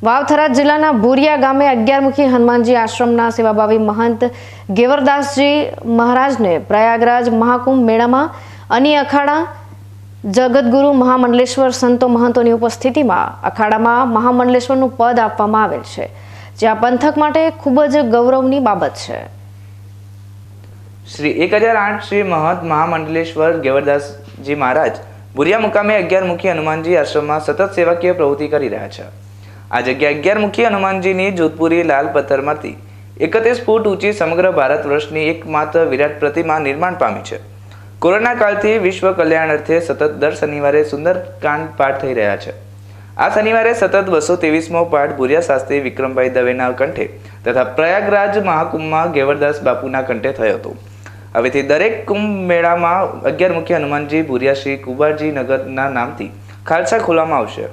વાવથરા જિલ્લાના ભુરિયા ગામે 11મુખી હનુમાનજી આશ્રમના સેવાભાવી મહંત ગેવરદાસજી મહારાજને પ્રયાગરાજ મહાકુંભ મેળામાં અની અખાડા જગતગુરુ મહામંડલેશ્વર સંતો મહંતોની ઉપસ્થિતિમાં અખાડામાં મહામંડલેશ્વરનું પદ આપવામાં આવેલ છે, જે આ પંથક માટે ખૂબ જ ગૌરવની બાબત છે. શ્રી 1008 શ્રી મહંત મહામંડલેશ્વર ગેવરદાસજી મહારાજ ભુરિયા મુકામે 11મુખી હનુમાનજી આશ્રમમાં સતત સેવાકીય પ્રવૃત્તિ કરી રહ્યા છે. આ જગ્યા 11મુખી હનુમાનજીની જોધપુરી લાલ પથ્થરમાંથી 31 ફૂટ ઊંચી સમગ્ર ભારત વર્ષની એકમાત્ર વિરાટ પ્રતિમા નિર્માણ પામી છે. કોરોના કાળથી વિશ્વ કલ્યાણ અર્થે સતત દર શનિવારે સુંદરકાંડ પાઠ થઈ રહ્યા છે. આ શનિવારે સતત 223મો પાઠ ભુરિયા શાસ્ત્રી વિક્રમભાઈ દવેના કંઠે તથા પ્રયાગરાજ મહાકુંભમાં ગેવરદાસ બાપુના કંઠે થયો હતો. હવેથી દરેક કુંભ મેળામાં 11મુખી હનુમાનજી ભુરિયા શ્રી કુંભારજી નગરના નામથી ખાલસા ખોલવામાં આવશે.